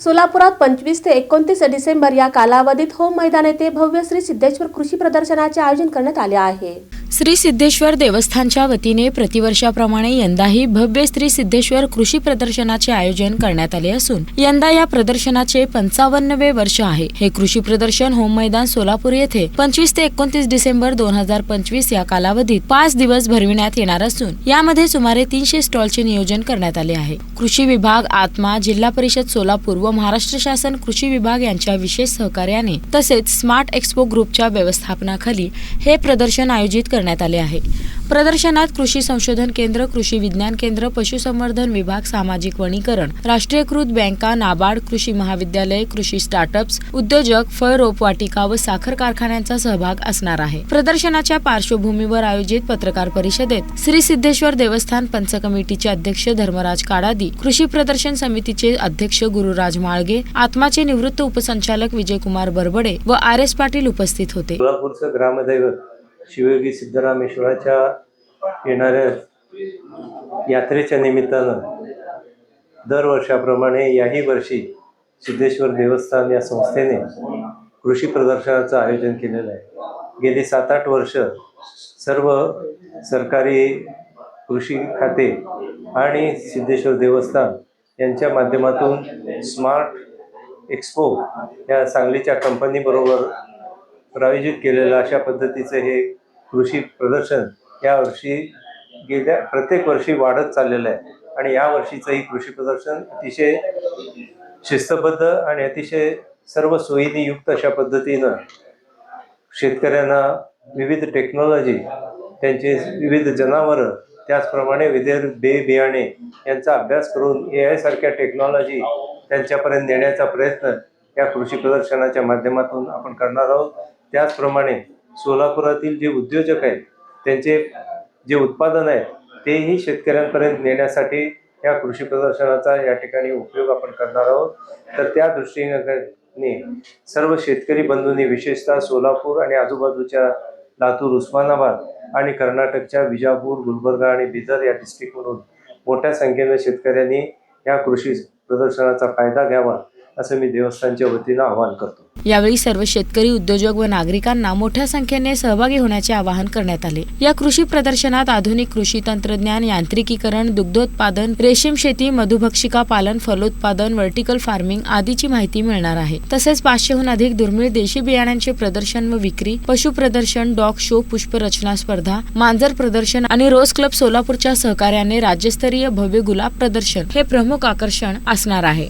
सोलापुरात 25 ते 29 डिसेंबर या कालावधीत होम मैदान येथे भव्य श्री सिद्धेश्वर कृषी प्रदर्शनाचे आयोजन करण्यात आले आहे। श्री सिद्धेश्वर देवस्थानच्या वतीने प्रतिवर्षाप्रमाणे यंदाही भव्य श्री सिद्धेश्वर कृषी प्रदर्शनाचे आयोजन करण्यात आले असून यंदा या प्रदर्शनाचे 55वे वर्ष आहे। हे कृषी प्रदर्शन होम मैदान सोलापूर येथे 25 ते 29 डिसेंबर 2025 या कालावधीत 5 दिवस भरविण्यात येणार असून यामध्ये सुमारे 300 स्टॉलचे नियोजन करण्यात आले आहे। कृषी विभाग, आत्मा, जिल्हा परिषद सोलापूर व महाराष्ट्र शासन कृषी विभाग यांच्या विशेष सहकार्याने तसेच स्मार्ट एक्सपो ग्रुपच्या व्यवस्थापनाखाली हे प्रदर्शन आयोजित करण्यात आले आहे। प्रदर्शनात कृषी संशोधन केंद्र, कृषी विज्ञान केंद्र, पशुसंवर्धन विभाग, सामाजिक वनीकरण, राष्ट्रीयकृत बँका, नाबार्ड, कृषी महाविद्यालय, कृषी स्टार्टअप्स, उद्योजक, फळ रोपवाटिका व साखर कारखान्यांचा सहभाग असणार आहे। प्रदर्शनाच्या पार्श्वभूमीवर आयोजित पत्रकार परिषदेत श्री सिद्धेश्वर देवस्थान पंच कमिटीचे अध्यक्ष धर्मराज काडादी, कृषी प्रदर्शन समितीचे अध्यक्ष गुरुराज माळगे, आत्माचे निवृत्त उपसंचालक विजयकुमार बरबडे व RS पाटील उपस्थित होते। सोलापूरचं ग्रामदैवत शिवयोगी सिद्धरामेश्वराच्या येणाऱ्या यात्रेच्या निमित्तानं दरवर्षाप्रमाणे याही वर्षी सिद्धेश्वर देवस्थान या संस्थेने कृषी प्रदर्शनाचं आयोजन केलेलं आहे। गेली 7-8 वर्ष सर्व सरकारी कृषी खाते आणि सिद्धेश्वर देवस्थान यांच्या माध्यमातून स्मार्ट एक्सपो या सांगलीच्या कंपनीबरोबर प्रायोजित केलेलं अशा पद्धतीचं हे कृषी प्रदर्शन यावर्षी गेल्या प्रत्येक वर्षी वाढत चाललेलं आहे आणि या वर्षीचंही कृषी प्रदर्शन अतिशय शिस्तबद्ध आणि अतिशय सर्व सोयींनी युक्त अशा पद्धतीनं शेतकऱ्यांना विविध टेक्नॉलॉजी, त्यांचे विविध जनावरं, त्याचप्रमाणे विविध बियाणे यांचा अभ्यास करून AI सारख्या टेक्नॉलॉजी त्यांच्यापर्यंत नेण्याचा प्रयत्न या कृषी प्रदर्शनाच्या माध्यमातून आपण करणार आहोत। त्याचप्रमाणे सोलापुरातील जे उद्योजक आहेत त्यांचे जे उत्पादन आहे तेही शेतकऱ्यांपर्यंत नेण्यासाठी या कृषी प्रदर्शनाचा या ठिकाणी उपयोग आपण करणार आहोत। तर त्या दृष्टीने सर्व शेतकरी बंधूंनी विशेषतः सोलापूर आणि आजूबाजूच्या लातूर, उस्मानाबाद आणि कर्नाटकच्या विजापूर, गुलबर्गा आणि बिदर या डिस्ट्रिक्टमधून मोठ्या संख्येने शेतकऱ्यांनी या कृषी प्रदर्शनाचा फायदा घ्यावा असं मी देवस्थानच्या वतीनं आवाहन करतो। यावेळी सर्व शेतकरी, उद्योजक व नागरिकांना मोठ्या संख्येने सहभागी होण्याचे आवाहन करण्यात आले। या कृषी प्रदर्शनात आधुनिक कृषी तंत्रज्ञान, यांत्रिकीकरण, दुग्धोत्पादन, रेशीम शेती, मधुभक्षिका पालन, फलोत्पादन, व्हर्टिकल फार्मिंग आदीची माहिती मिळणार आहे। तसेच 500हून अधिक दुर्मिळ देशी बियाण्यांचे प्रदर्शन व विक्री, पशु प्रदर्शन, डॉग शो, पुष्परचना स्पर्धा, मांजर प्रदर्शन आणि रोज क्लब सोलापूरच्या सहकार्याने राज्यस्तरीय भव्य गुलाब प्रदर्शन हे प्रमुख आकर्षण असणार आहे।